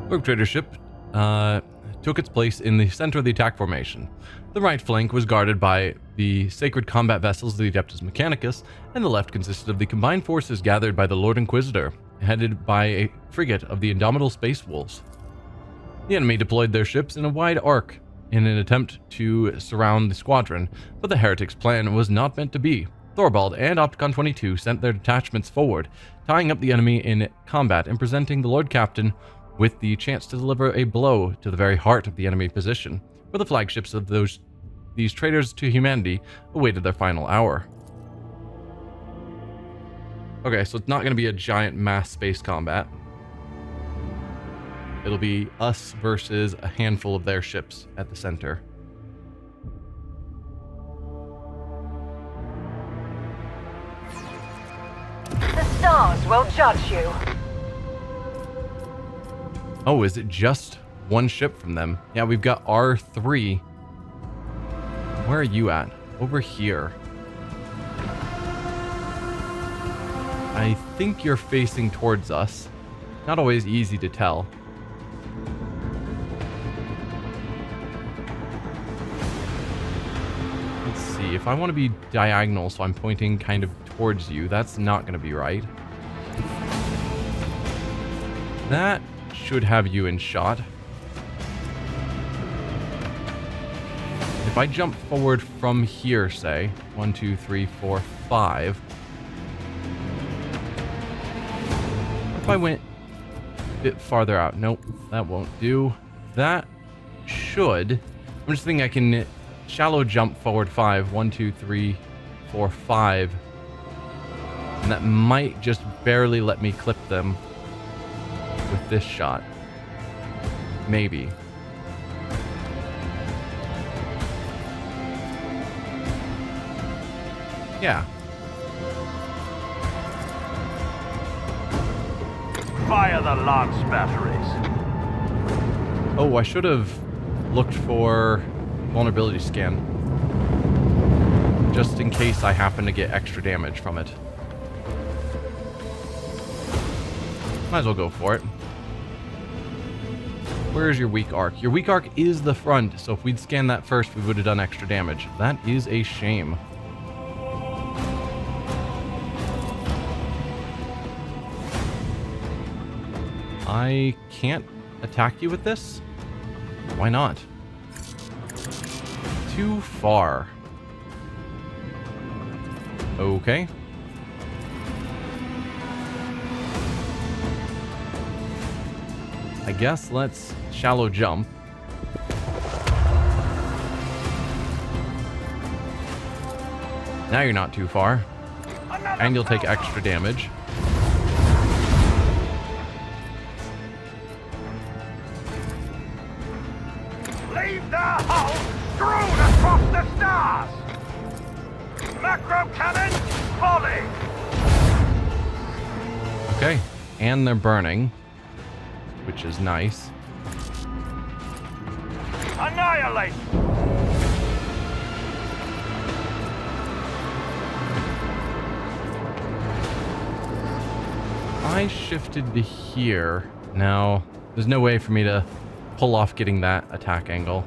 Orc trader ship took its place in the center of the attack formation. The right flank was guarded by the sacred combat vessels of the Adeptus Mechanicus, and the left consisted of the combined forces gathered by the Lord Inquisitor, headed by a frigate of the Indomitable Space Wolves. The enemy deployed their ships in a wide arc in an attempt to surround the squadron, but the heretics' plan was not meant to be. Thorvald and Opticon 22 sent their detachments forward, tying up the enemy in combat and presenting the Lord Captain with the chance to deliver a blow to the very heart of the enemy position, where the flagships of these traitors to humanity awaited their final hour. Okay, so it's not going to be a giant mass space combat. It'll be us versus a handful of their ships at the center. The stars will judge you. Oh, is it just one ship from them? Yeah, we've got R3. Where are you at? Over here. I think you're facing towards us. Not always easy to tell. Let's see. If I want to be diagonal, so I'm pointing kind of towards you, that's not going to be right. That should have you in shot. If I jump forward from here, say 1, 2, 3, 4, 5. If I went a bit farther out, nope, that won't do. That should. I'm just thinking I can shallow jump forward 5, 1, 2, 3, 4, 5, and that might just barely let me clip them with this shot. Maybe. Yeah. Fire the lance batteries. Oh, I should have looked for vulnerability scan. Just in case I happen to get extra damage from it. Might as well go for it. Where's your weak arc? Your weak arc is the front, so if we'd scanned that first, we would have done extra damage. That is a shame. I can't attack you with this? Why not? Too far. Okay. I guess let's shallow jump. Now you're not too far. And you'll take extra damage. Leave their hull strewn across the stars! Macro cannon, volley! Okay, and they're burning, which is nice. Annihilate! I shifted to here. Now, there's no way for me to pull off getting that attack angle.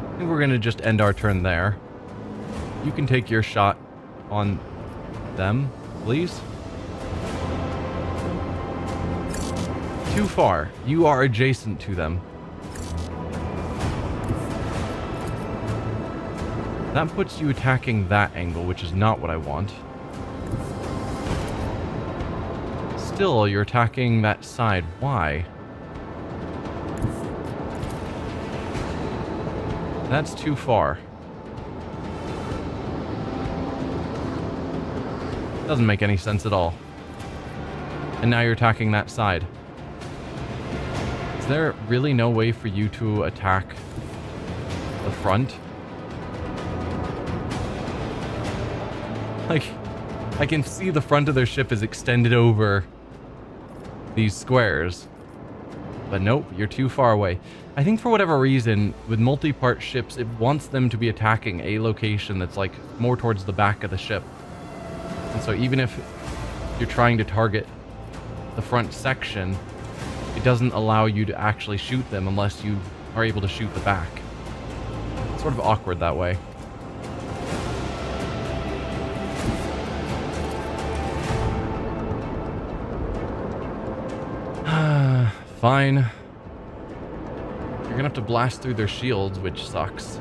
I think we're going to just end our turn there. You can take your shot on them, please. Too far. You are adjacent to them. That puts you attacking that angle, which is not what I want. Still, you're attacking that side. Why? That's too far. Doesn't make any sense at all. And now you're attacking that side. Is there really no way for you to attack the front? Like, I can see the front of their ship is extended over these squares. But nope, you're too far away. I think for whatever reason, with multi-part ships, it wants them to be attacking a location that's like more towards the back of the ship. And so even if you're trying to target the the front section, it doesn't allow you to actually shoot them unless you are able to shoot the back. It's sort of awkward that way. Fine. You're gonna have to blast through their shields, which sucks.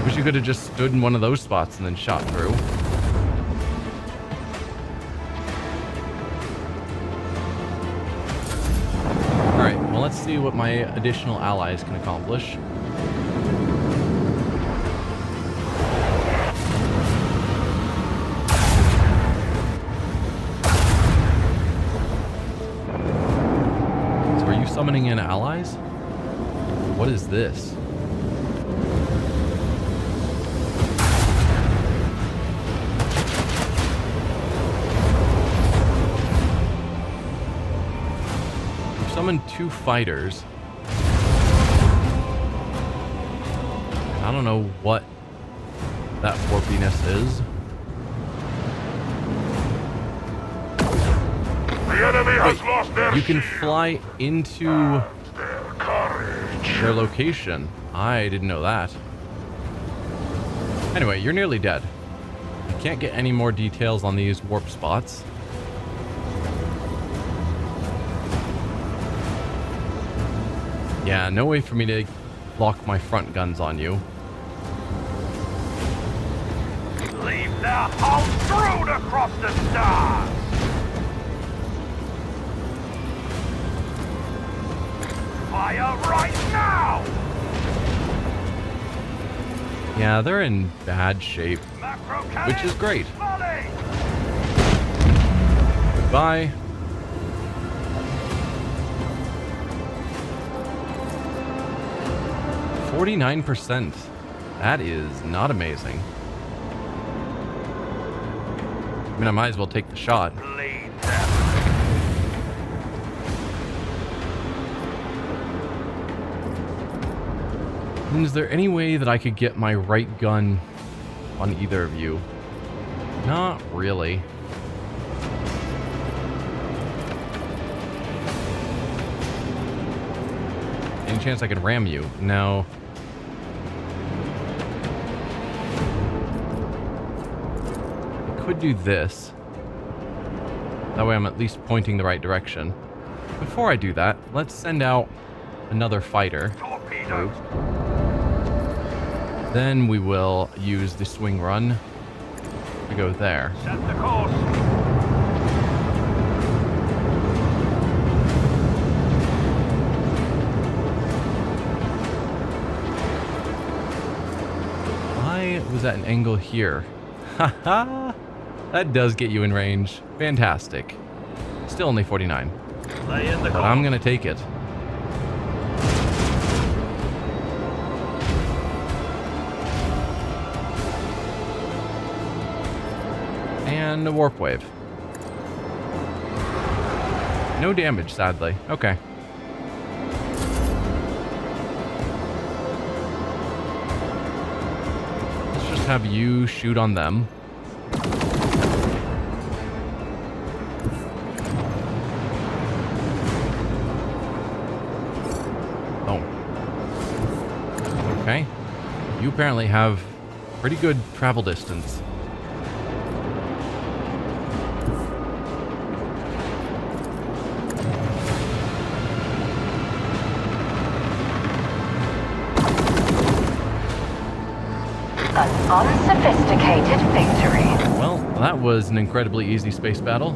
Wish you could have just stood in one of those spots and then shot through. Alright, well let's see what my additional allies can accomplish. So are you summoning in allies? What is this? Summoned 2 fighters. I don't know what that perfidious is. The enemy has lost their You can shield. fly into Their courage. their location. I didn't know that. Anyway, you're nearly dead. I can't get any more details on these warp spots. Yeah, no way for me to lock my front guns on you. Leave their hull strewn across the stars. Fire right now. Yeah, they're in bad shape, Macro which is great. volley. Goodbye. %. That is not amazing. I mean, I might as well take the shot. Bleed them. And is there any way that I could get my right gun on either of you? Not really. Any chance I could ram you? No. I could do this. That way I'm at least pointing the right direction. Before I do that, let's send out another fighter. Torpedoes. Then we will use the swing run to go there. Set the course. Why was that an angle here? Haha! That does get you in range. Fantastic. Still only 49. Lay in the But course. I'm gonna take it. And a warp wave. No damage, sadly. Okay. Let's just have you shoot on them. Oh. Okay. You apparently have pretty good travel distance. An unsophisticated victory. Well, that was an incredibly easy space battle.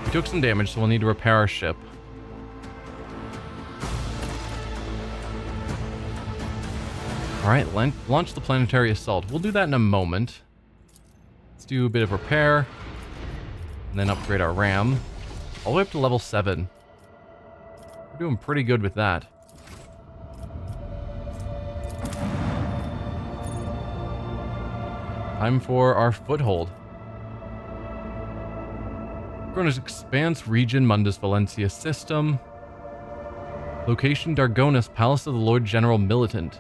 We took some damage, so we'll need to repair our ship. Alright, launch the planetary assault. We'll do that in a moment. Let's do a bit of repair. And then upgrade our RAM. All the way up to level 7. We're doing pretty good with that. Time for our foothold. Koronus Expanse, region Mundus Valencia system. Location Dargonus, Palace of the Lord General Militant.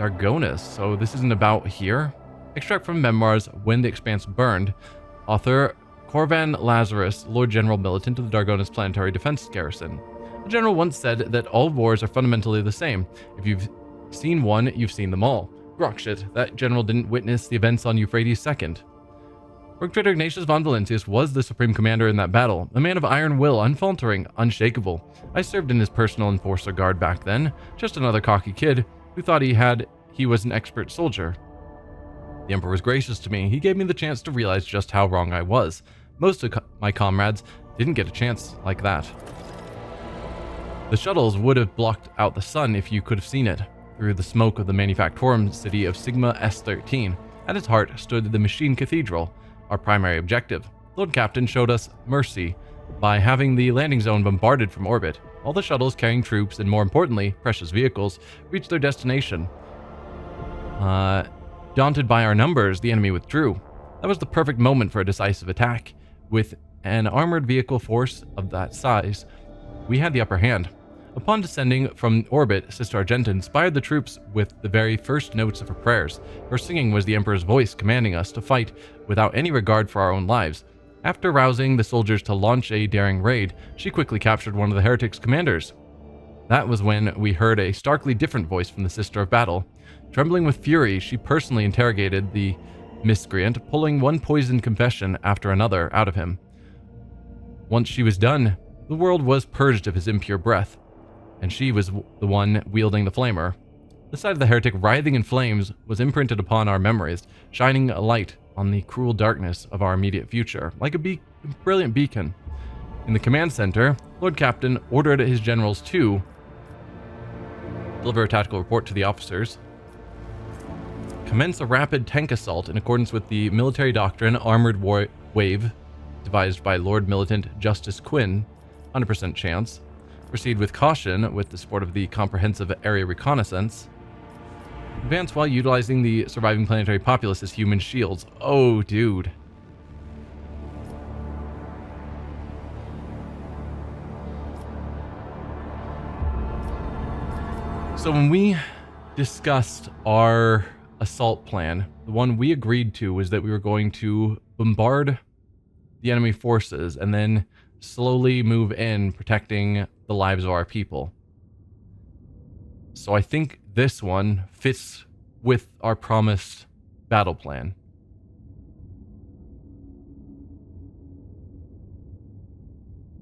Dargonus. So this isn't about here. Extract from memoirs When the Expanse Burned. Author Corvan Lazarus, Lord General Militant of the Dargonus Planetary Defense Garrison. The general once said that all wars are fundamentally the same. If you've seen one, you've seen them all. Grokshit, that general didn't witness the events on Eufrates II. Work-trader Ignatius von Valentius was the supreme commander in that battle, a man of iron will, unfaltering, unshakable. I served in his personal enforcer guard back then, just another cocky kid who thought he was an expert soldier. The Emperor was gracious to me. He gave me the chance to realize just how wrong I was. Most of my comrades didn't get a chance like that. The shuttles would have blocked out the sun if you could have seen it, through the smoke of the manufactorum city of Sigma S13. At its heart stood the Machine Cathedral, our primary objective. Lord Captain showed us mercy by having the landing zone bombarded from orbit. All the shuttles carrying troops and, more importantly, precious vehicles reached their destination. Daunted by our numbers, the enemy withdrew. That was the perfect moment for a decisive attack. With an armored vehicle force of that size, we had the upper hand. Upon descending from orbit, Sister Argenta inspired the troops with the very first notes of her prayers. Her singing was the Emperor's voice commanding us to fight without any regard for our own lives. After rousing the soldiers to launch a daring raid, she quickly captured one of the heretics' commanders. That was when we heard a starkly different voice from the Sister of Battle. Trembling with fury, she personally interrogated the miscreant, pulling one poisoned confession after another out of him. Once she was done, the world was purged of his impure breath, and she was the one wielding the flamer. The sight of the heretic writhing in flames was imprinted upon our memories, shining a light on the cruel darkness of our immediate future, like a brilliant beacon. In the command center, Lord Captain ordered his generals to deliver a tactical report to the officers, commence a rapid tank assault in accordance with the military doctrine Armored Wave, devised by Lord Militant Justice Quinn, 100% chance, proceed with caution with the support of the Comprehensive Area Reconnaissance, advance while utilizing the surviving planetary populace as human shields. Oh, dude. So when we discussed our assault plan, the one we agreed to was that we were going to bombard the enemy forces and then slowly move in, protecting the lives of our people. So I think this one fits with our promised battle plan.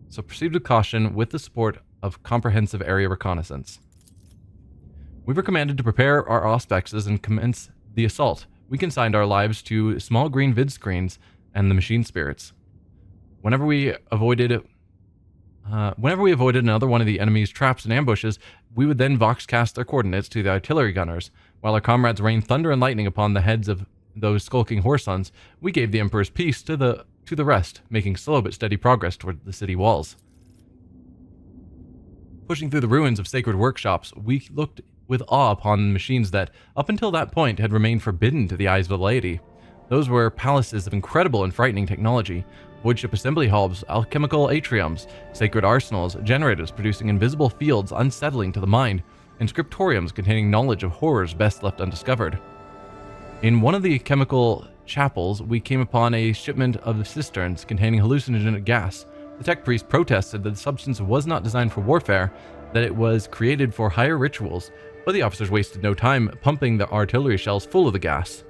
So proceed with caution with the support of Comprehensive Area Reconnaissance. We were commanded to prepare our auspexes and commence the assault. We consigned our lives to small green vid screens and the machine spirits. Whenever we avoided another one of the enemy's traps and ambushes, we would then voxcast their coordinates to the artillery gunners. While our comrades rained thunder and lightning upon the heads of those skulking whoresons, we gave the Emperor's peace to the rest, making slow but steady progress toward the city walls. Pushing through the ruins of sacred workshops, we looked with awe upon machines that, up until that point, had remained forbidden to the eyes of the laity. Those were palaces of incredible and frightening technology, voidship assembly halls, alchemical atriums, sacred arsenals, generators producing invisible fields unsettling to the mind, and scriptoriums containing knowledge of horrors best left undiscovered. In one of the chemical chapels, we came upon a shipment of cisterns containing hallucinogenic gas. The tech priest protested that the substance was not designed for warfare, that it was created for higher rituals, but the officers wasted no time pumping the artillery shells full of the gas.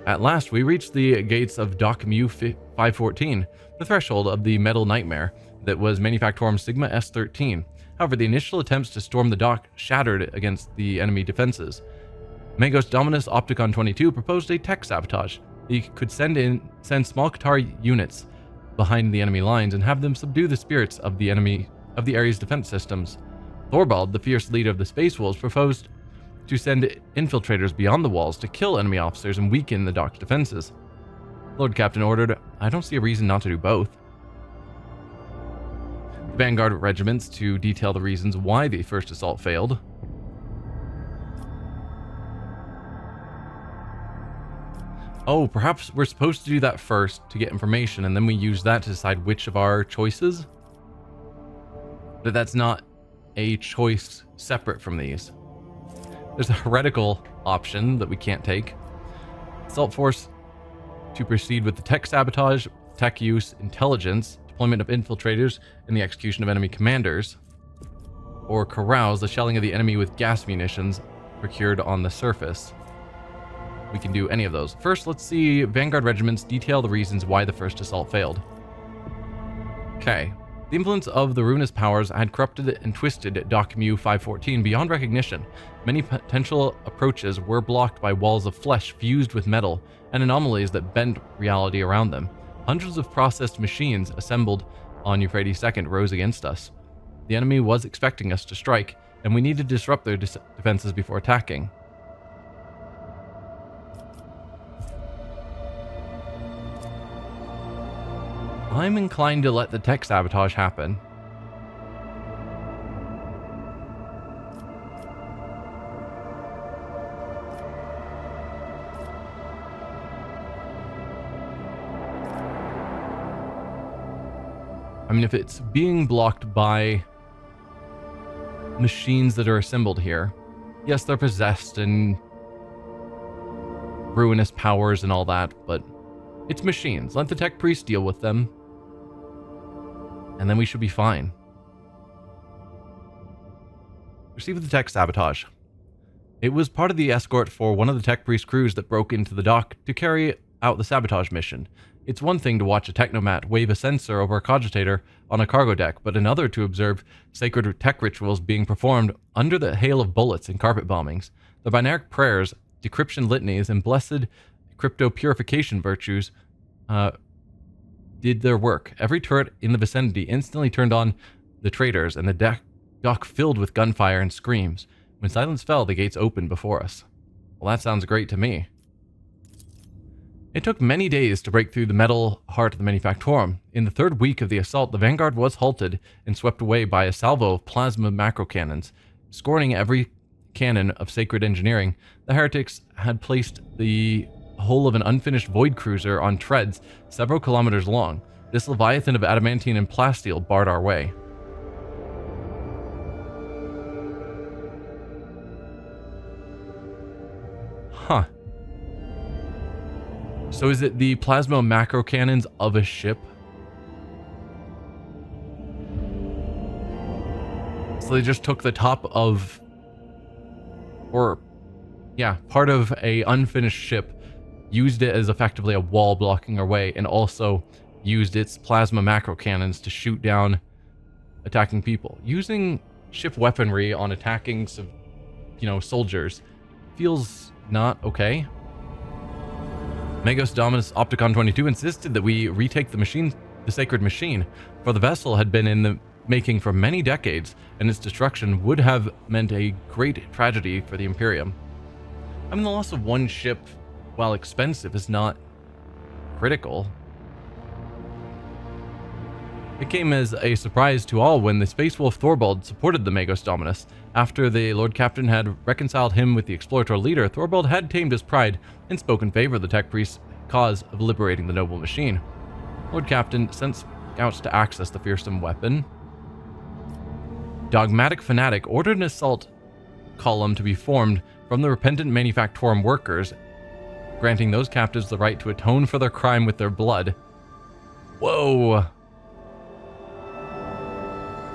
At last, we reached the gates of Dock Mu 514, the threshold of the metal nightmare that was Manufactorum Sigma S13. However, the initial attempts to storm the dock shattered against the enemy defenses. Magos Dominus Opticon 22 proposed a tech sabotage. He could send small Qatar units behind the enemy lines and have them subdue the spirits of the area's defense systems. Thorvald, the fierce leader of the Space Wolves, proposed to send infiltrators beyond the walls to kill enemy officers and weaken the dock's defenses. Lord Captain ordered, I don't see a reason not to do both. The vanguard regiments to detail the reasons why the first assault failed. Oh, perhaps we're supposed to do that first to get information, and then we use that to decide which of our choices? But that's not a choice separate from these. There's a heretical option that we can't take. Assault force to proceed with the tech sabotage, tech use, intelligence, deployment of infiltrators, and the execution of enemy commanders. Or carouse the shelling of the enemy with gas munitions procured on the surface. We can do any of those. First, let's see Vanguard regiments detail the reasons why the first assault failed. Okay. The influence of the ruinous powers had corrupted and twisted Doc Mu 514 beyond recognition. Many potential approaches were blocked by walls of flesh fused with metal and anomalies that bent reality around them. Hundreds of processed machines assembled on Euphrates II rose against us. The enemy was expecting us to strike, and we needed to disrupt their defenses before attacking. I'm inclined to let the tech sabotage happen. I mean, if it's being blocked by machines that are assembled here, yes, they're possessed and ruinous powers and all that, but it's machines. Let the tech priest deal with them, and then we should be fine. Receive the tech sabotage. It was part of the escort for one of the tech priest crews that broke into the dock to carry out the sabotage mission. It's one thing to watch a technomat wave a sensor over a cogitator on a cargo deck, but another to observe sacred tech rituals being performed under the hail of bullets and carpet bombings. The binaric prayers, decryption litanies, and blessed crypto purification virtues did their work. Every turret in the vicinity instantly turned on the traitors, and the dock filled with gunfire and screams. When silence fell, the gates opened before us. Well, that sounds great to me. It took many days to break through the metal heart of the Manufactorum. In the third week of the assault, the Vanguard was halted and swept away by a salvo of plasma macro cannons. Scorning every cannon of sacred engineering, the heretics had placed the hull of an unfinished void cruiser on treads several kilometers long. This leviathan of adamantine and plasteel barred our way. Huh. So is it the plasma macro cannons of a ship? So they just took the top of, or yeah, part of a unfinished ship, used it as effectively a wall blocking our way, and also used its plasma macro cannons to shoot down attacking people. Using ship weaponry on attacking, soldiers feels not okay. Magos Dominus Opticon 22 insisted that we retake the sacred machine, for the vessel had been in the making for many decades, and its destruction would have meant a great tragedy for the Imperium. I mean, the loss of one ship, while expensive, is not critical. It came as a surprise to all when the Space Wolf Thorvald supported the Magos Dominus. After the Lord Captain had reconciled him with the Explorator leader, Thorvald had tamed his pride and spoke in favor of the Tech Priest's cause of liberating the noble machine. Lord Captain sent scouts to access the fearsome weapon. Dogmatic Fanatic ordered an assault column to be formed from the repentant Manufactorum workers, granting those captives the right to atone for their crime with their blood. Whoa!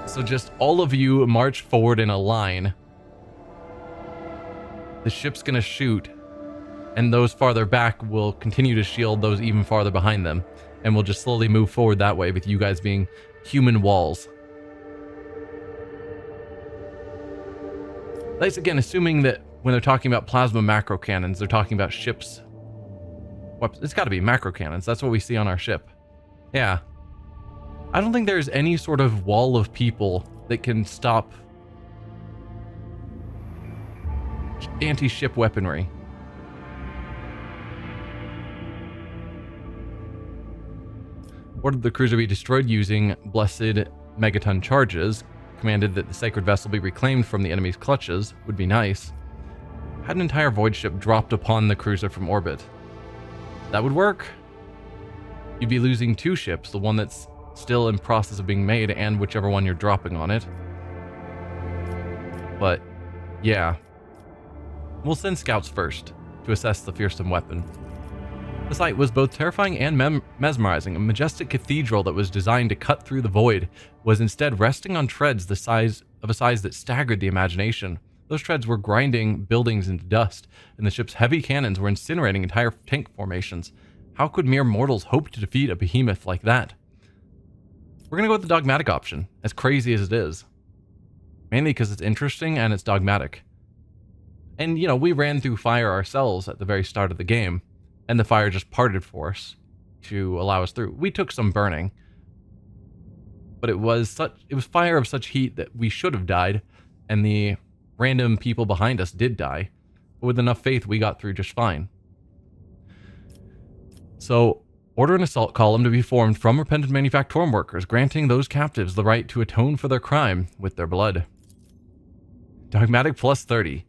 So just all of you march forward in a line. The ship's gonna shoot, and those farther back will continue to shield those even farther behind them, and we'll just slowly move forward that way with you guys being human walls. That's again assuming that when they're talking about plasma macro cannons, they're talking about ships. It's got to be macro cannons. That's what we see on our ship. Yeah. I don't think there's any sort of wall of people that can stop anti-ship weaponry. Ordered the cruiser be destroyed using blessed megaton charges. Commanded that the sacred vessel be reclaimed from the enemy's clutches. Would be nice. Had an entire void ship dropped upon the cruiser from orbit. That would work. You'd be losing two ships, the one that's still in process of being made and whichever one you're dropping on it. But yeah, We'll send scouts first to assess the fearsome weapon. The sight was both terrifying and mesmerizing. A majestic cathedral that was designed to cut through the void was instead resting on treads the size that staggered the imagination. Those treads were grinding buildings into dust, and the ship's heavy cannons were incinerating entire tank formations. How could mere mortals hope to defeat a behemoth like that? We're going to go with the dogmatic option, as crazy as it is. Mainly because it's interesting and it's dogmatic. And, you know, we ran through fire ourselves at the very start of the game, and the fire just parted for us to allow us through. We took some burning, but it was fire of such heat that we should have died, and the random people behind us did die. But with enough faith, we got through just fine. So, order an assault column to be formed from repentant manufactorum workers, granting those captives the right to atone for their crime with their blood. Dogmatic plus 30.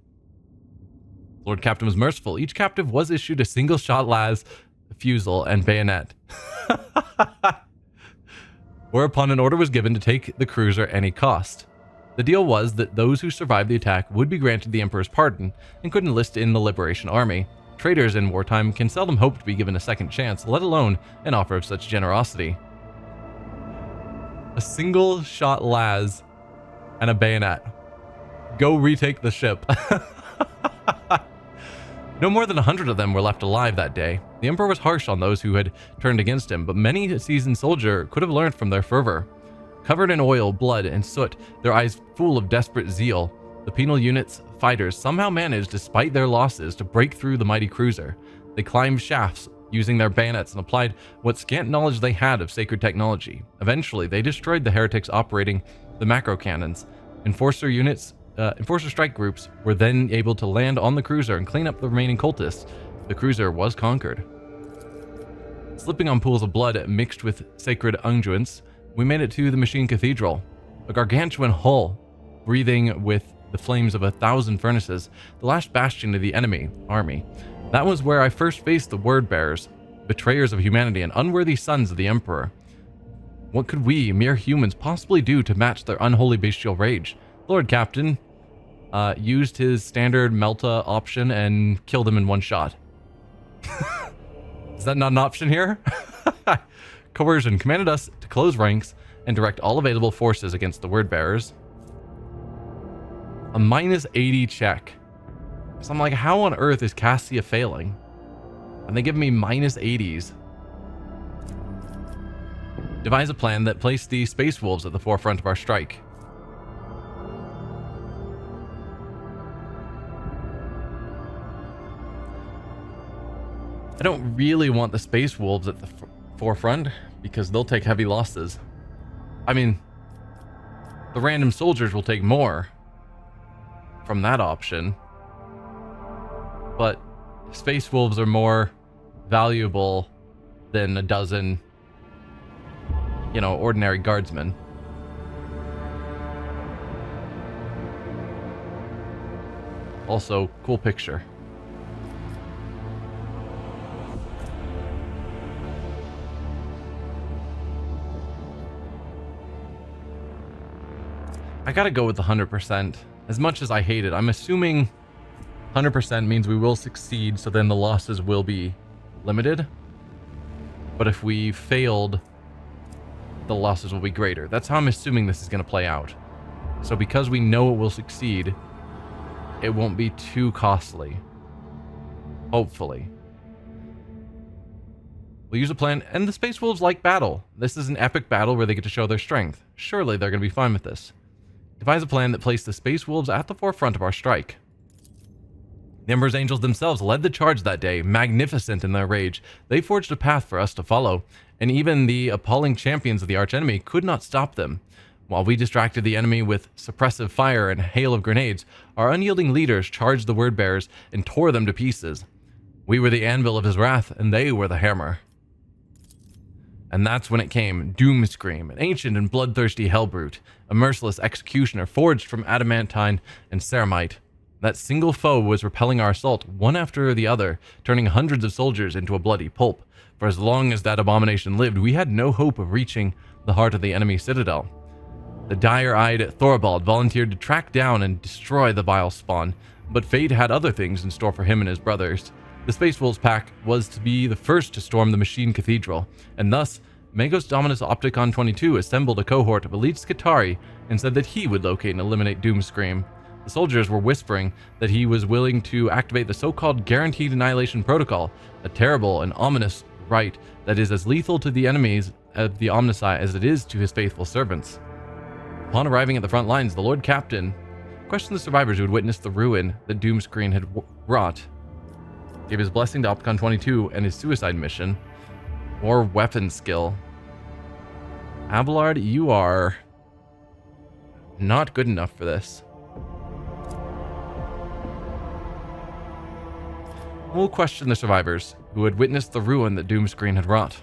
Lord Captain was merciful. Each captive was issued a single-shot las, fusel, and bayonet. Whereupon an order was given to take the cruiser at any cost. The deal was that those who survived the attack would be granted the Emperor's pardon and could enlist in the Liberation Army. Traitors in wartime can seldom hope to be given a second chance, let alone an offer of such generosity. A single-shot las and a bayonet. Go retake the ship. No more than 100 of them were left alive that day. The Emperor was harsh on those who had turned against him, but many a seasoned soldier could have learned from their fervor. Covered in oil, blood, and soot, their eyes full of desperate zeal, the penal unit's fighters somehow managed, despite their losses, to break through the mighty cruiser. They climbed shafts using their bayonets and applied what scant knowledge they had of sacred technology. Eventually, they destroyed the heretics operating the macro cannons. Enforcer strike groups were then able to land on the cruiser and clean up the remaining cultists. The cruiser was conquered. Slipping on pools of blood mixed with sacred unguents, we made it to the Machine Cathedral, a gargantuan hull breathing with the flames of 1,000 furnaces, the last bastion of the enemy army. That was where I first faced the word bearers, betrayers of humanity and unworthy sons of the Emperor. What could we, mere humans, possibly do to match their unholy bestial rage? Lord Captain used his standard Melta option and killed him in one shot. Is that not an option here? Coercion commanded us to close ranks and direct all available forces against the word bearers. A -80 check. So I'm like, how on earth is Cassia failing? And they give me -80s. Devise a plan that placed the Space Wolves at the forefront of our strike. I don't really want the Space Wolves at the forefront because they'll take heavy losses. I mean, the random soldiers will take more from that option, but Space Wolves are more valuable than a dozen, ordinary guardsmen. Also, cool picture. I gotta go with the 100%. As much as I hate it, I'm assuming 100% means we will succeed, so then the losses will be limited. But if we failed, the losses will be greater. That's how I'm assuming this is going to play out. So because we know it will succeed, it won't be too costly. Hopefully. We'll use a plan, and the Space Wolves like battle. This is an epic battle where they get to show their strength. Surely they're going to be fine with this. Devise a plan that placed the Space Wolves at the forefront of our strike. The Emperor's angels themselves led the charge that day, magnificent in their rage. They forged a path for us to follow, and even the appalling champions of the archenemy could not stop them. While we distracted the enemy with suppressive fire and hail of grenades, our unyielding leaders charged the word bearers and tore them to pieces. We were the anvil of his wrath, and they were the hammer. And that's when it came. Doomscream, an ancient and bloodthirsty hellbrute, a merciless executioner forged from adamantine and ceramite. That single foe was repelling our assault one after the other, turning hundreds of soldiers into a bloody pulp. For as long as that abomination lived, we had no hope of reaching the heart of the enemy citadel. The dire-eyed Thoribald volunteered to track down and destroy the vile spawn, But fate had other things in store for him and his brothers. The Space Wolves pack was to be the first to storm the Machine Cathedral, and thus, Magos Dominus Opticon 22 assembled a cohort of elite Skitarii and said that he would locate and eliminate Doomscream. The soldiers were whispering that he was willing to activate the so-called Guaranteed Annihilation Protocol, a terrible and ominous rite that is as lethal to the enemies of the Omnissiah as it is to his faithful servants. Upon arriving at the front lines, the Lord Captain questioned the survivors who had witnessed the ruin that Doomscreen had wrought, gave his blessing to Opticon 22 and his suicide mission, or weapon skill. Abelard, you are not good enough for this. We'll question the survivors who had witnessed the ruin that Doomscreen had wrought.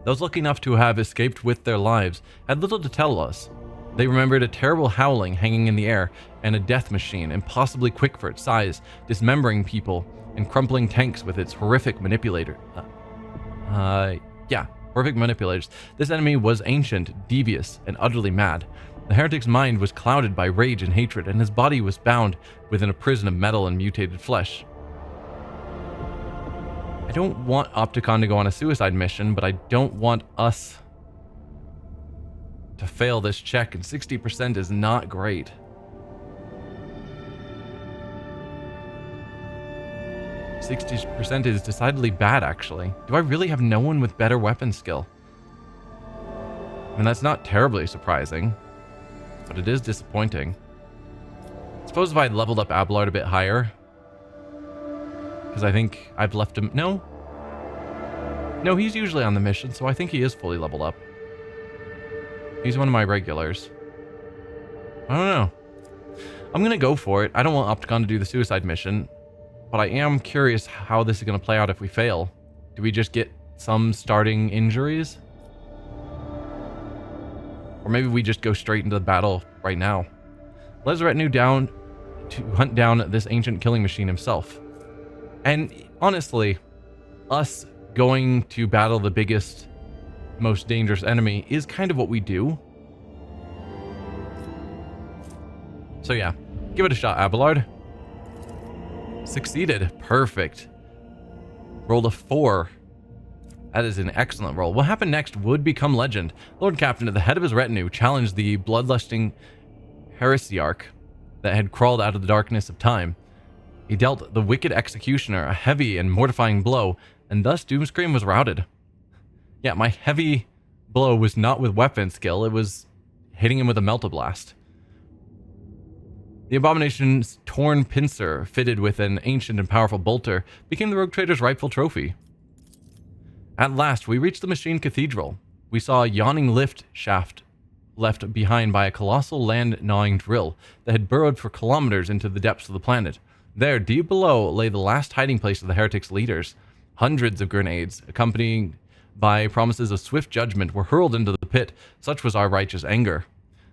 Those lucky enough to have escaped with their lives had little to tell us. They remembered a terrible howling hanging in the air and a death machine, impossibly quick for its size, dismembering people and crumpling tanks with its horrific manipulators. Horrific manipulators. This enemy was ancient, devious, and utterly mad. The heretic's mind was clouded by rage and hatred, and his body was bound within a prison of metal and mutated flesh. I don't want Opticon to go on a suicide mission, but I don't want us to fail this check, and 60% is not great. %60 is decidedly bad, actually. Do I really have no one with better weapon skill? I mean, that's not terribly surprising, but it is disappointing. I suppose if I had leveled up Abelard a bit higher, because I think I've left him... No, he's usually on the mission, so I think he is fully leveled up. He's one of my regulars. I don't know. I'm going to go for it. I don't want Opticon to do the suicide mission, but I am curious how this is going to play out if we fail. Do we just get some starting injuries? Or maybe we just go straight into the battle right now. Let the retinue down to hunt down this ancient killing machine himself. And honestly, us going to battle the biggest, most dangerous enemy is kind of what we do. So yeah, give it a shot, Abelard. Succeeded. Perfect. Rolled a 4. That is an excellent roll. What happened next would become legend. Lord Captain, at the head of his retinue, challenged the bloodlusting heresiarch that had crawled out of the darkness of time. He dealt the wicked executioner a heavy and mortifying blow, and thus Doomscream was routed. Yeah, my heavy blow was not with weapon skill, it was hitting him with a meltablast. The Abomination's torn pincer, fitted with an ancient and powerful bolter, became the Rogue Trader's rightful trophy. At last, we reached the Machine Cathedral. We saw a yawning lift shaft left behind by a colossal land-gnawing drill that had burrowed for kilometers into the depths of the planet. There, deep below, lay the last hiding place of the heretics' leaders. Hundreds of grenades, accompanied by promises of swift judgment, were hurled into the pit. Such was our righteous anger.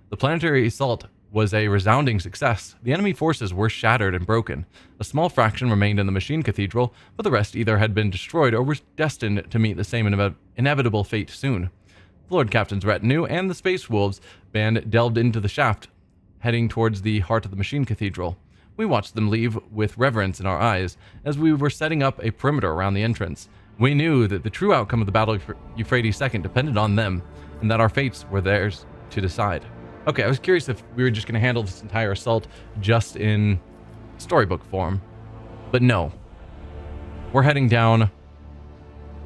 The planetary assault was a resounding success. The enemy forces were shattered and broken. A small fraction remained in the Machine Cathedral, but the rest either had been destroyed or were destined to meet the same inevitable fate soon. The Lord Captain's retinue and the Space Wolves band delved into the shaft, heading towards the heart of the Machine Cathedral. We watched them leave with reverence in our eyes as we were setting up a perimeter around the entrance. We knew that the true outcome of the Battle of Eufrates II depended on them, and that our fates were theirs to decide. Okay, I was curious if we were just going to handle this entire assault just in storybook form. But no. We're heading down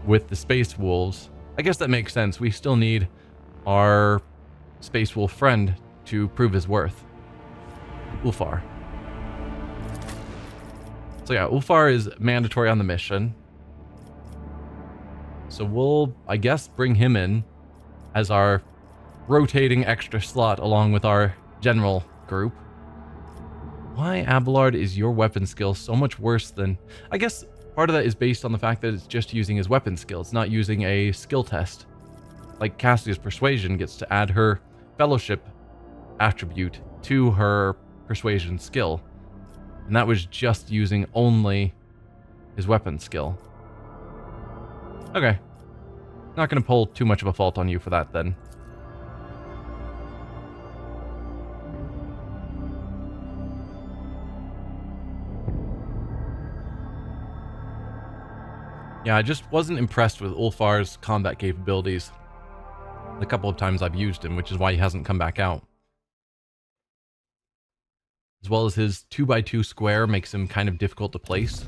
with the Space Wolves. I guess that makes sense. We still need our Space Wolf friend to prove his worth. Ulfar. So yeah, Ulfar is mandatory on the mission. So we'll, I guess, bring him in as our rotating extra slot along with our general group. Why, Abelard, is your weapon skill so much worse than... I guess part of that is based on the fact that it's just using his weapon skill. It's not using a skill test. Like Cassia's Persuasion gets to add her Fellowship attribute to her Persuasion skill. And that was just using only his weapon skill. Okay. Not going to pull too much of a fault on you for that then. Yeah, I just wasn't impressed with Ulfar's combat capabilities the couple of times I've used him, which is why he hasn't come back out. As well as his 2x2 square makes him kind of difficult to place.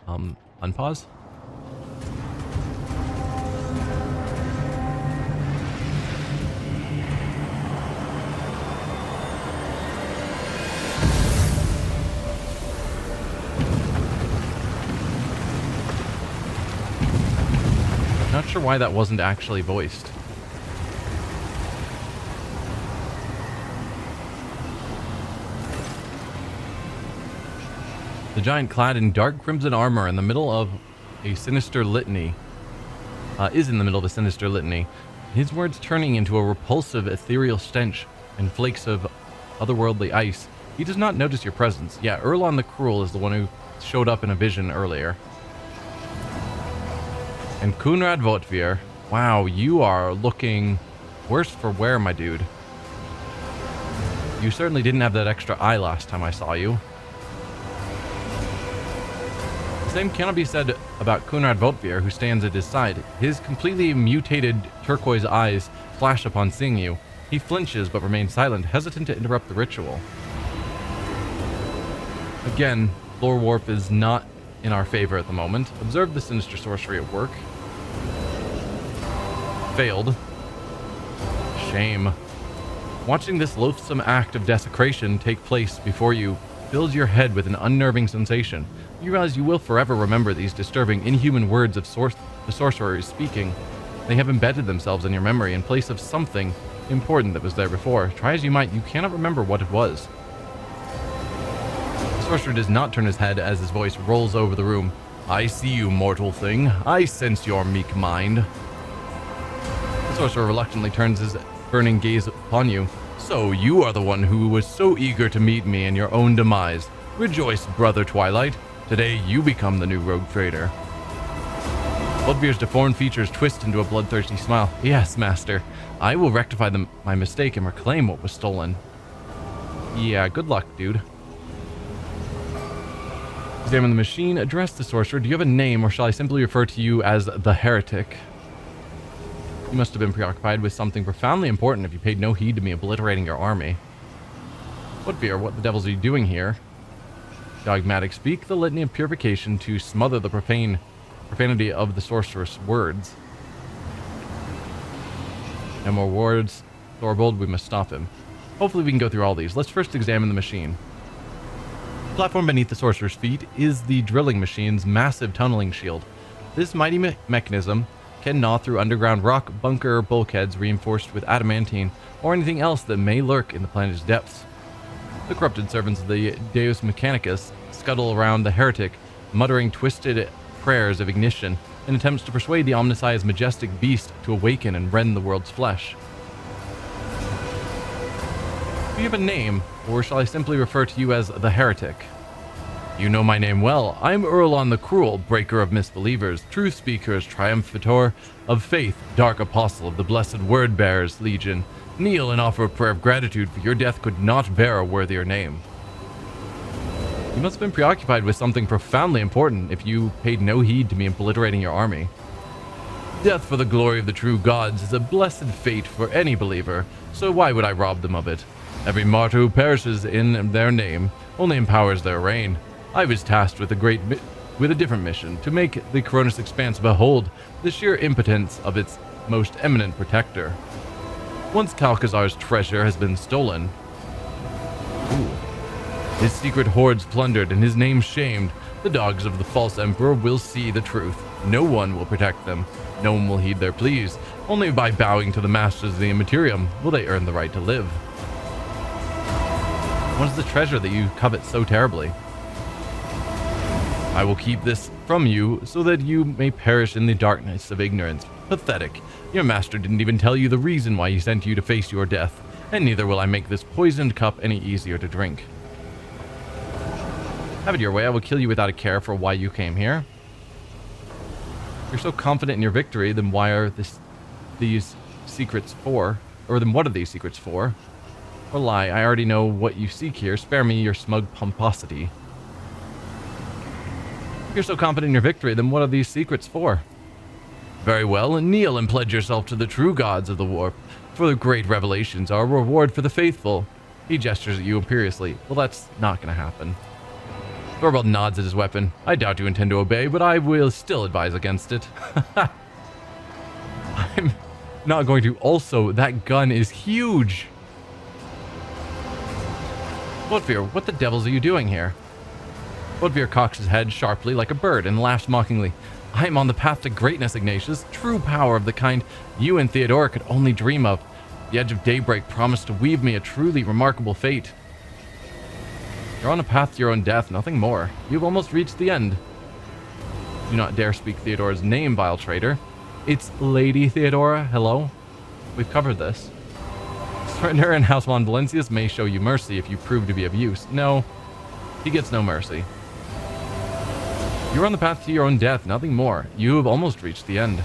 Unpause? Not sure why that wasn't actually voiced. The giant, clad in dark crimson armor in the middle of a sinister litany, is in the middle of a sinister litany, his words turning into a repulsive ethereal stench and flakes of otherworldly ice. He does not notice your presence. Yeah, Erlon the Cruel is the one who showed up in a vision earlier. And Kunrad Votvir, wow, you are looking worse for wear, my dude. You certainly didn't have that extra eye last time I saw you. The same cannot be said about Kunrad Votvir, who stands at his side. His completely mutated turquoise eyes flash upon seeing you. He flinches but remains silent, hesitant to interrupt the ritual. Again, lore warp is not in our favor at the moment. Observe the sinister sorcery at work. Failed. Shame. Watching this loathsome act of desecration take place before you fills your head with an unnerving sensation. You realize you will forever remember these disturbing, inhuman words of the sorcerer is speaking. They have embedded themselves in your memory in place of something important that was there before. Try as you might, you cannot remember what it was. The sorcerer does not turn his head as his voice rolls over the room. I see you, mortal thing. I sense your meek mind. The sorcerer reluctantly turns his burning gaze upon you. So you are the one who was so eager to meet me in your own demise. Rejoice, brother Twilight. Today you become the new rogue trader. Bloodbeard's deformed features twist into a bloodthirsty smile. Yes, master. I will rectify my mistake and reclaim what was stolen. Yeah, good luck, dude. Examine the machine. Address the sorcerer. Do you have a name, or shall I simply refer to you as the heretic? You must have been preoccupied with something profoundly important if you paid no heed to me obliterating your army. Bloodbeard, what the devils are you doing here? Dogmatic, speak the litany of purification to smother the profanity of the sorcerer's words. No more words. Thorbold, we must stop him. Hopefully we can go through all these. Let's first examine the machine. The platform beneath the sorcerer's feet is the drilling machine's massive tunneling shield. This mighty mechanism can gnaw through underground rock, bunker, bulkheads reinforced with adamantine, or anything else that may lurk in the planet's depths. The corrupted servants of the Deus Mechanicus scuttle around the heretic, muttering twisted prayers of ignition in attempts to persuade the Omnisci's majestic beast to awaken and rend the world's flesh. Do you have a name, or shall I simply refer to you as the heretic? You know my name well. I am Erlon the Cruel, breaker of misbelievers, truth speakers, triumphator of faith, dark apostle of the blessed word-bearers legion. Kneel and offer a prayer of gratitude, for your death could not bear a worthier name. You must have been preoccupied with something profoundly important if you paid no heed to me obliterating your army. Death for the glory of the true gods is a blessed fate for any believer, so why would I rob them of it? Every martyr who perishes in their name only empowers their reign. I was tasked with a different mission, to make the Koronus Expanse behold the sheer impotence of its most eminent protector. Once Calcazar's treasure has been stolen, his secret hoards plundered and his name shamed, the dogs of the false emperor will see the truth. No one will protect them. No one will heed their pleas. Only by bowing to the masters of the Imperium will they earn the right to live. What is the treasure that you covet so terribly? I will keep this from you so that you may perish in the darkness of ignorance. Pathetic. Your master didn't even tell you the reason why he sent you to face your death, and neither will I make this poisoned cup any easier to drink. Have it your way, I will kill you without a care for why you came here. If you're so confident in your victory, then why are these secrets for? Or then what are these secrets for? Or lie, I already know what you seek here. Spare me your smug pomposity. you're so confident in your victory, then what are these secrets for? Very well, kneel and pledge yourself to the true gods of the warp, for the great revelations are a reward for the faithful. He gestures at you imperiously. Well, that's not going to happen. Thorvald nods at his weapon. I doubt you intend to obey, but I will still advise against it. I'm not going to. Also, that gun is huge. Bodvir, what the devils are you doing here? Bodvir cocks his head sharply like a bird and laughs mockingly. I am on the path to greatness, Ignatius. True power of the kind you and Theodora could only dream of. The edge of daybreak promised to weave me a truly remarkable fate. You're on a path to your own death, nothing more. You've almost reached the end. Do not dare speak Theodora's name, vile traitor. It's Lady Theodora. Hello? We've covered this. Surrender and House von Valencius may show you mercy if you prove to be of use. No, he gets no mercy. You're on the path to your own death, nothing more. You have almost reached the end.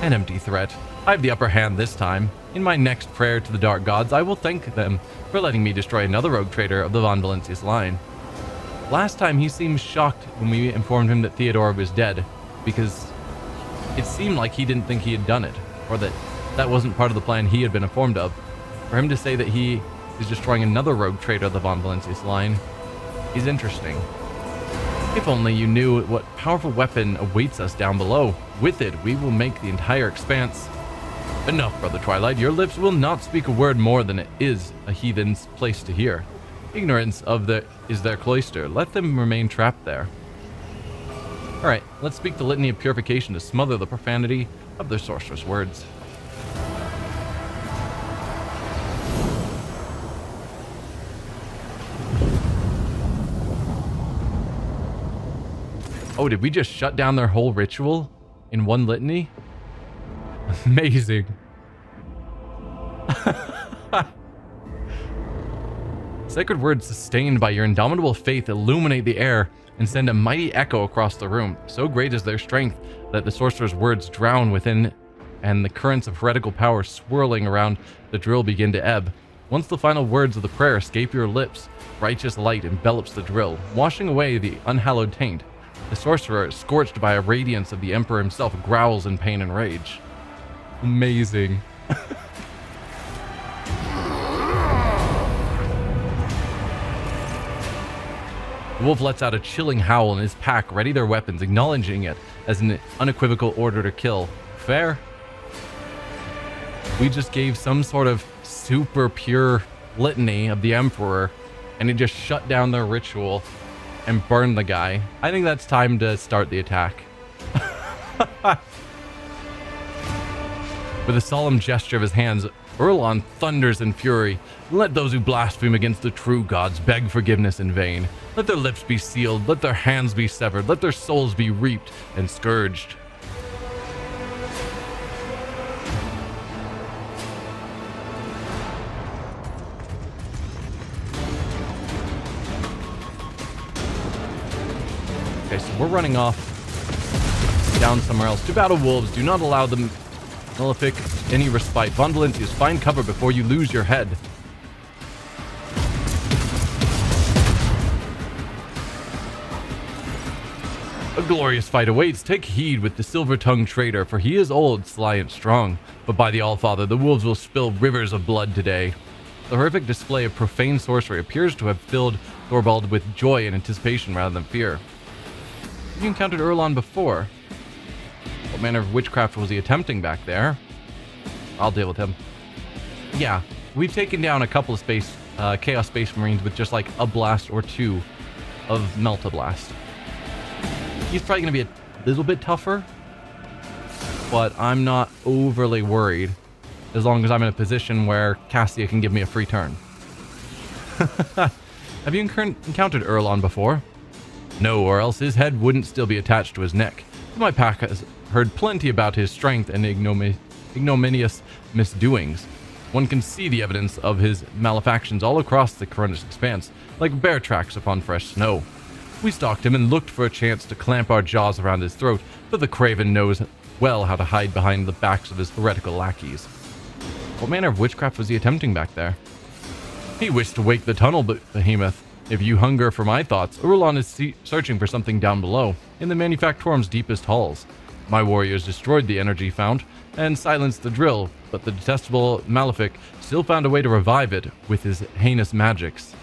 An empty threat. I have the upper hand this time. In my next prayer to the dark gods, I will thank them for letting me destroy another rogue traitor of the von Valencius line. Last time he seemed shocked when we informed him that Theodora was dead, because it seemed like he didn't think he had done it, or that that wasn't part of the plan he had been informed of. For him to say that he is destroying another rogue traitor of the von Valencius line is interesting. If only you knew what powerful weapon awaits us down below. With it, we will make the entire expanse. Enough, Brother Twilight. Your lips will not speak a word more than it is a heathen's place to hear. Ignorance is their cloister. Let them remain trapped there. Alright, let's speak the litany of purification to smother the profanity of their sorcerous words. Oh, did we just shut down their whole ritual in one litany? Amazing. Sacred words sustained by your indomitable faith illuminate the air and send a mighty echo across the room. So great is their strength that the sorcerer's words drown within, and the currents of heretical power swirling around the drill begin to ebb. Once the final words of the prayer escape your lips, righteous light envelops the drill, washing away the unhallowed taint. The sorcerer, scorched by a radiance of the Emperor himself, growls in pain and rage. Amazing. The wolf lets out a chilling howl, and his pack ready their weapons, acknowledging it as an unequivocal order to kill. Fair? We just gave some sort of super pure litany of the Emperor, and it just shut down their ritual and burned the guy. I think that's time to start the attack. With a solemn gesture of his hands, Erlon thunders in fury. Let those who blaspheme against the true gods beg forgiveness in vain. Let their lips be sealed, let their hands be severed, let their souls be reaped and scourged. Okay, so we're running off down somewhere else to battle wolves. Do not allow them Nullific any respite. Von Valencius, find cover before you lose your head. A glorious fight awaits. Take heed with the silver-tongued traitor, for he is old, sly, and strong. But by the Allfather, the wolves will spill rivers of blood today. The horrific display of profane sorcery appears to have filled Thorvald with joy and anticipation rather than fear. Have you encountered Erlon before? What manner of witchcraft was he attempting back there? I'll deal with him. Yeah, we've taken down a couple of Chaos Space Marines with just like a blast or two of Melta-Blast. He's probably going to be a little bit tougher, but I'm not overly worried as long as I'm in a position where Cassia can give me a free turn. Have you encountered Erlon before? No, or else his head wouldn't still be attached to his neck. My pack has heard plenty about his strength and ignominious misdoings. One can see the evidence of his malefactions all across the Koronus Expanse, like bear tracks upon fresh snow. We stalked him and looked for a chance to clamp our jaws around his throat, but the craven knows well how to hide behind the backs of his heretical lackeys. What manner of witchcraft was he attempting back there? He wished to wake the tunnel behemoth, If you hunger for my thoughts, Urulon is searching for something down below, in the Manufactorum's deepest halls. My warriors destroyed the energy fount and silenced the drill, but the detestable Malefic still found a way to revive it with his heinous magics.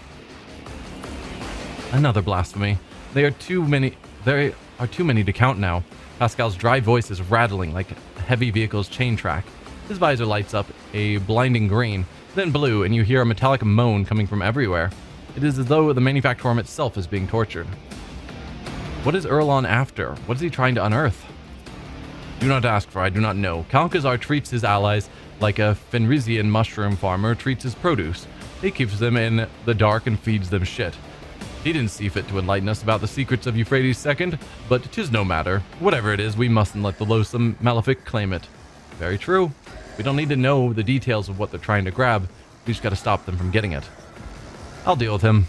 Another blasphemy. There are too many to count now. Pascal's dry voice is rattling like a heavy vehicle's chain track. His visor lights up a blinding green, then blue, and you hear a metallic moan coming from everywhere. It is as though the Manufactorum itself is being tortured. What is Urulon after? What is he trying to unearth? Do not ask, for I do not know. Kalkazar treats his allies like a Fenrisian mushroom farmer treats his produce. He keeps them in the dark and feeds them shit. He didn't see fit to enlighten us about the secrets of Euphrates II, but 'tis no matter. Whatever it is, we mustn't let the loathsome Malefic claim it. Very true. We don't need to know the details of what they're trying to grab. We just gotta stop them from getting it. I'll deal with him.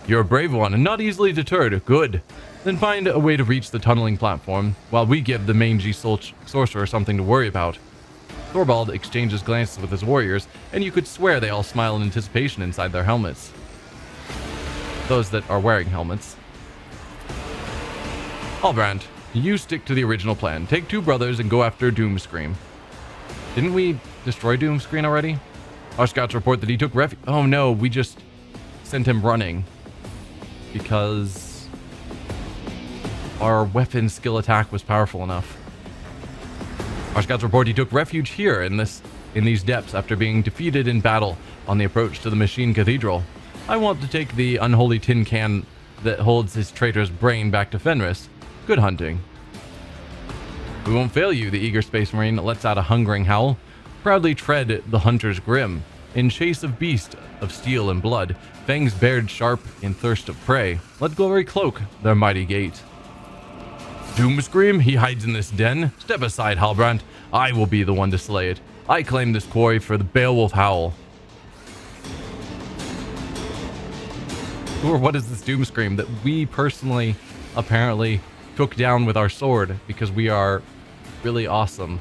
You're a brave one and not easily deterred. Good. Then find a way to reach the tunneling platform, while we give the mangy sorcerer something to worry about. Thorvald exchanges glances with his warriors, and you could swear they all smile in anticipation inside their helmets. Those that are wearing helmets. Halbrand, you stick to the original plan. Take 2 brothers and go after Doomscream. Didn't we destroy Doomscream already? Our scouts report that he took refuge. Oh no, we just sent him running. Because our weapon skill attack was powerful enough. Our scouts report he took refuge here in these depths after being defeated in battle on the approach to the Machine Cathedral. I want to take the unholy tin can that holds his traitor's brain back to Fenris. Good hunting. We won't fail you, the eager space marine lets out a hungering howl. Proudly tread the hunter's grim. In chase of beast of steel and blood, fangs bared sharp in thirst of prey. Let glory cloak their mighty gait. Doomscream, he hides in this den. Step aside, Halbrand. I will be the one to slay it. I claim this quarry for the Beowulf Howl. Or what is this Doomscream that we personally apparently took down with our sword because we are really awesome?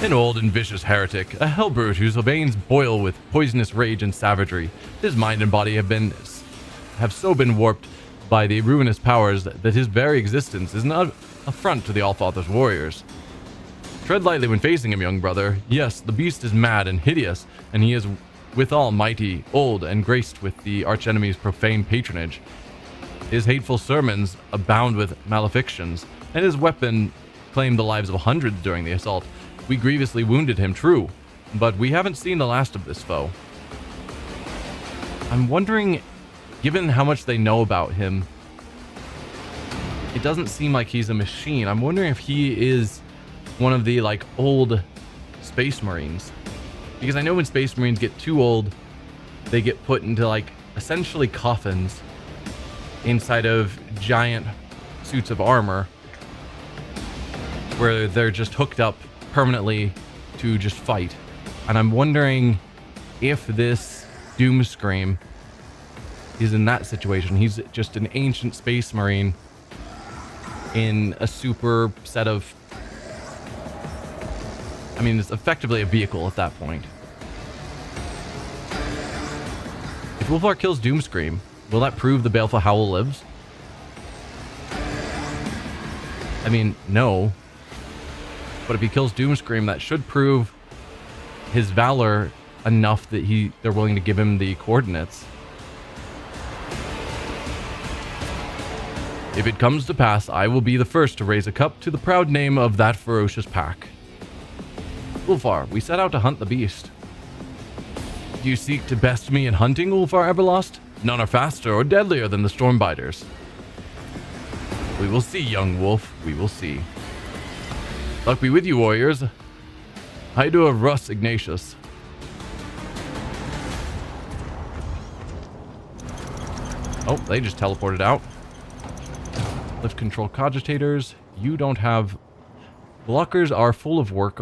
An old and vicious heretic, a hellbrute whose veins boil with poisonous rage and savagery. His mind and body have so been warped by the ruinous powers that his very existence is an affront to the Allfather's warriors. Tread lightly when facing him, young brother. Yes, the beast is mad and hideous, and he is withal mighty, old, and graced with the archenemy's profane patronage. His hateful sermons abound with malefictions, and his weapon claimed the lives of hundreds during the assault. We grievously wounded him, true, but we haven't seen the last of this foe. I'm wondering, given how much they know about him, it doesn't seem like he's a machine. I'm wondering if he is one of the, old space marines. Because I know when space marines get too old, they get put into, essentially coffins inside of giant suits of armor, where they're just hooked up permanently to just fight. And I'm wondering if this Doomscream is in that situation. He's just an ancient space marine in a super set of... I mean, it's effectively a vehicle at that point. If Wolfar kills Doomscream, will that prove the Baleful Howl lives? I mean, no. But if he kills Doomscream, that should prove his valor enough that they're willing to give him the coordinates. If it comes to pass, I will be the first to raise a cup to the proud name of that ferocious pack. Ulfar, we set out to hunt the beast. Do you seek to best me in hunting, Ulfar Everlost? None are faster or deadlier than the Stormbiters. We will see, young wolf, we will see. Luck be with you, warriors. Hydo of Russ Ignatius. Oh, they just teleported out. Lift control cogitators. You don't have... Blockers are full of work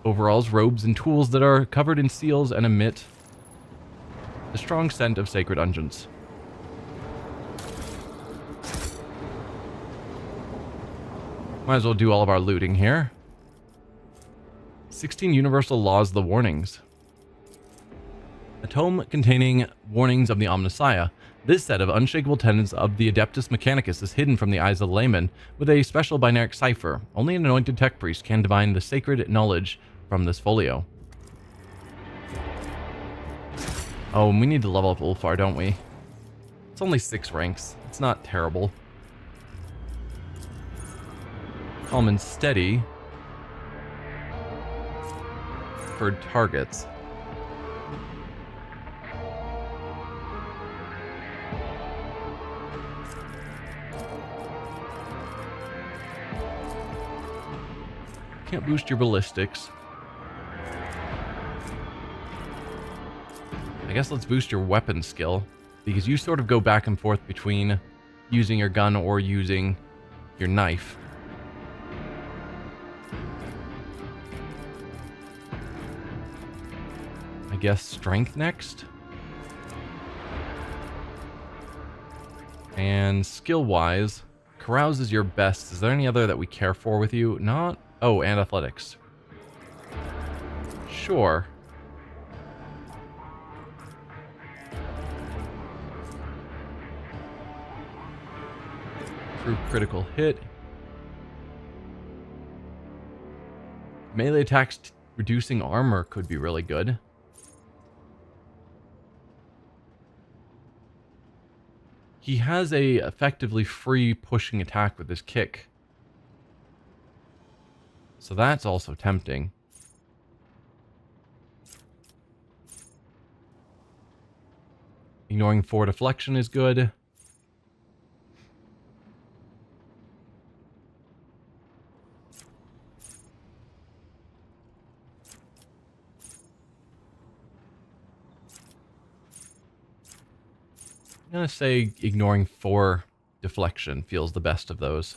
overalls, robes, and tools that are covered in seals and emit the strong scent of sacred unguents. Might as well do all of our looting here. 16 universal laws, the warnings. A tome containing warnings of the Omnissiah. This set of unshakable tenets of the Adeptus Mechanicus is hidden from the eyes of the layman with a special binaric cipher. Only an anointed tech priest can divine the sacred knowledge from this folio. Oh, and we need to level up Ulfar, don't we? It's only 6 ranks. It's not terrible. Calm and steady for targets. Can't boost your ballistics. I guess let's boost your weapon skill, because you sort of go back and forth between using your gun or using your knife. I guess strength next. And skill-wise, carouse is your best. Is there any other that we care for with you? Not... Oh, and athletics. Sure. True critical hit. Melee attacks reducing armor could be really good. He has a effectively free pushing attack with his kick. So that's also tempting. Ignoring 4 deflection is good. I'm going to say ignoring 4 deflection feels the best of those.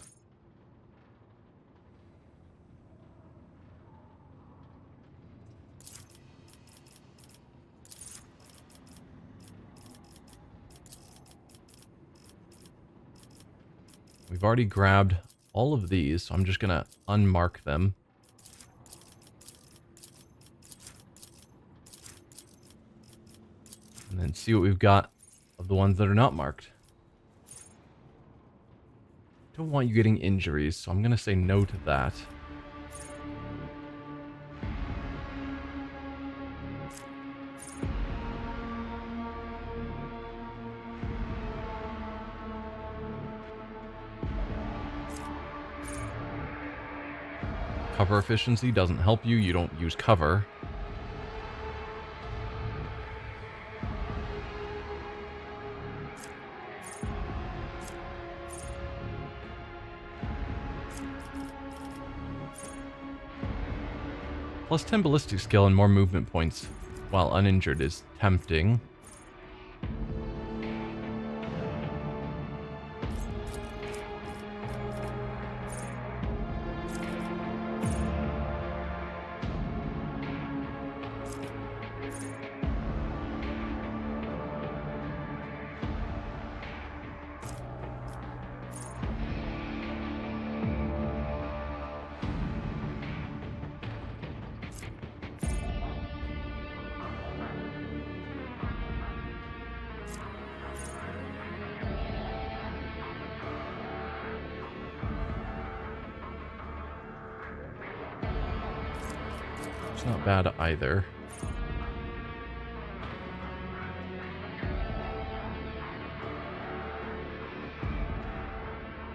We've already grabbed all of these, so I'm just going to unmark them. And then see what we've got of the ones that are not marked. Don't want you getting injuries, so I'm going to say no to that. Cover efficiency doesn't help you. You don't use cover. Plus 10 ballistic skill and more movement points while uninjured is tempting. It's not bad either.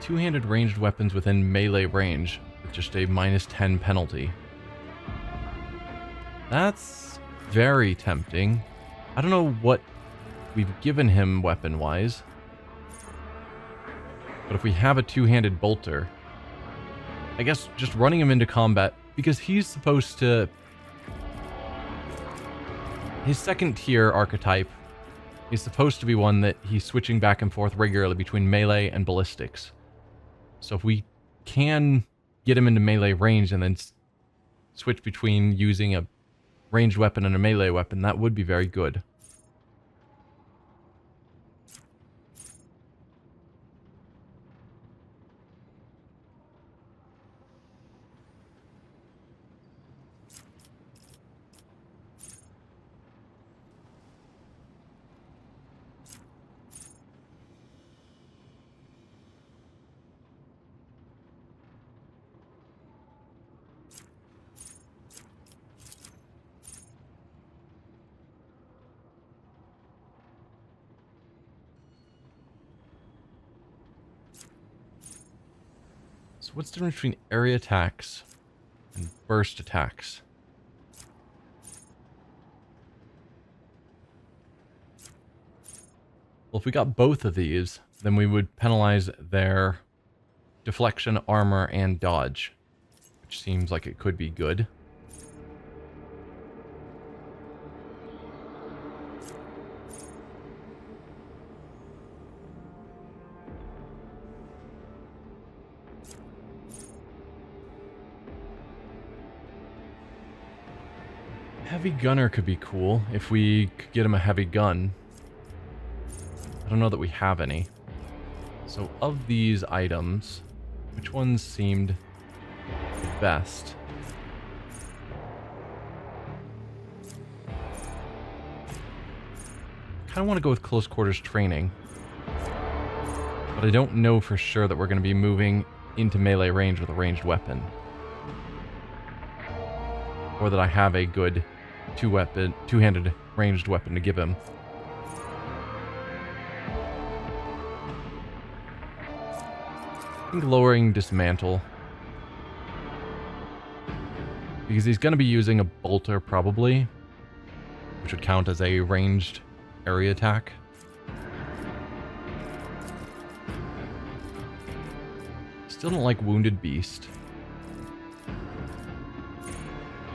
Two-handed ranged weapons within melee range with just a -10 penalty. That's very tempting. I don't know what we've given him weapon-wise. But if we have a two-handed bolter, I guess just running him into combat, because he's supposed to... His second tier archetype is supposed to be one that he's switching back and forth regularly between melee and ballistics. So if we can get him into melee range and then switch between using a ranged weapon and a melee weapon, that would be very good. So what's the difference between area attacks and burst attacks? Well, if we got both of these, then we would penalize their deflection, armor, and dodge, which seems like it could be good. Heavy gunner could be cool if we could get him a heavy gun. I don't know that we have any. So of these items, which ones seemed the best? Kind of want to go with close quarters training. But I don't know for sure that we're going to be moving into melee range with a ranged weapon. Or that I have a good two-handed ranged weapon to give him. I think lowering dismantle. Because he's going to be using a bolter probably, which would count as a ranged area attack. Still don't like wounded beast.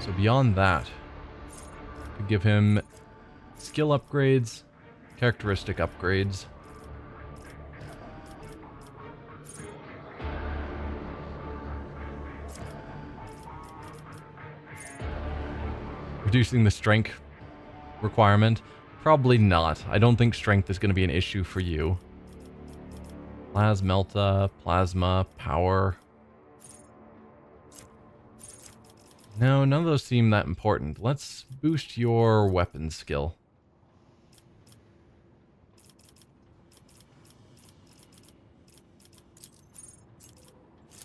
So beyond that, could give him skill upgrades, characteristic upgrades. Reducing the strength requirement? Probably not. I don't think strength is going to be an issue for you. Plasmelta, plasma, power. No, none of those seem that important. Let's boost your weapon skill.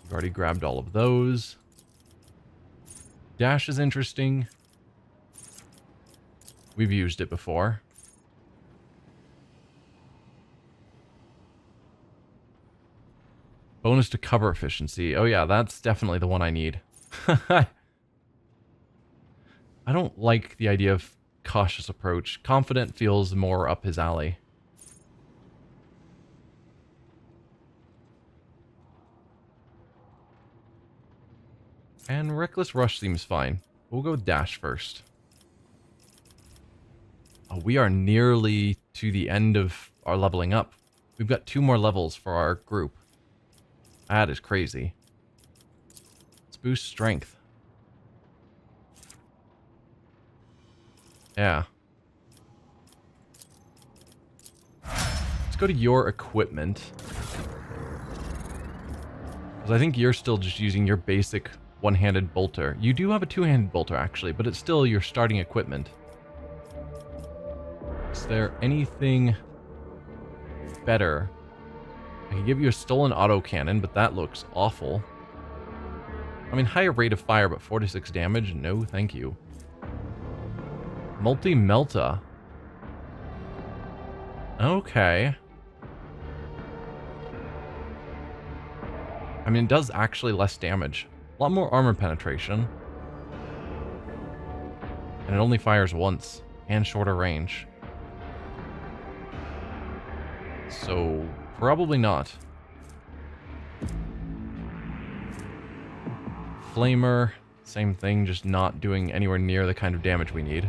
We've already grabbed all of those. Dash is interesting. We've used it before. Bonus to cover efficiency. Oh yeah, that's definitely the one I need. I don't like the idea of cautious approach. Confident feels more up his alley. And reckless rush seems fine. We'll go with dash first. Oh, we are nearly to the end of our leveling up. We've got 2 more levels for our group. That is crazy. Let's boost strength. Yeah. Let's go to your equipment. Because I think you're still just using your basic one-handed bolter. You do have a two-handed bolter, actually, but it's still your starting equipment. Is there anything better? I can give you a stolen autocannon, but that looks awful. I mean, higher rate of fire, but 46 damage? No, thank you. Multi-melta. Okay. I mean, it does actually less damage. A lot more armor penetration. And it only fires once. And shorter range. So, probably not. Flamer, same thing, just not doing anywhere near the kind of damage we need.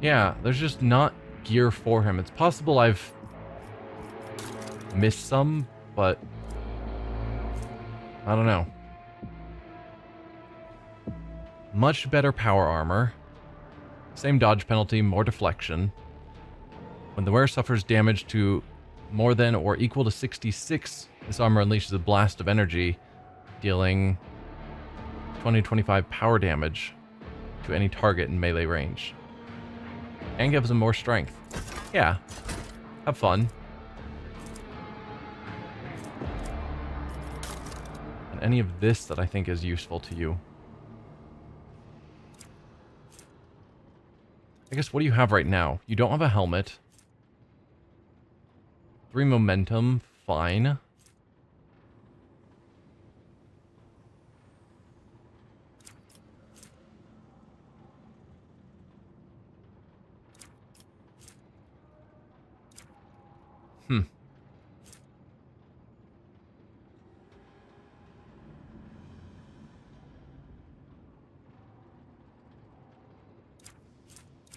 Yeah, there's just not gear for him. It's possible I've missed some, but I don't know. Much better power armor. Same dodge penalty, more deflection. When the wearer suffers damage to more than or equal to 66, this armor unleashes a blast of energy, dealing 20-25 power damage to any target in melee range. And gives them more strength. Yeah. Have fun. And any of this that I think is useful to you. I guess, what do you have right now? You don't have a helmet. 3 momentum, fine.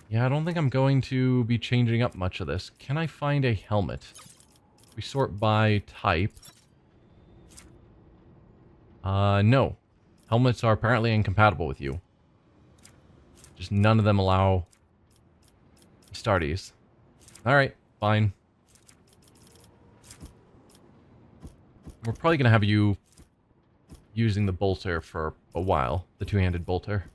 Yeah, I don't think I'm going to be changing up much of this. Can I find a helmet? We sort by type. No. Helmets are apparently incompatible with you. Just none of them allow Astartes. Alright, fine. We're probably going to have you using the bolter for a while. The two-handed bolter.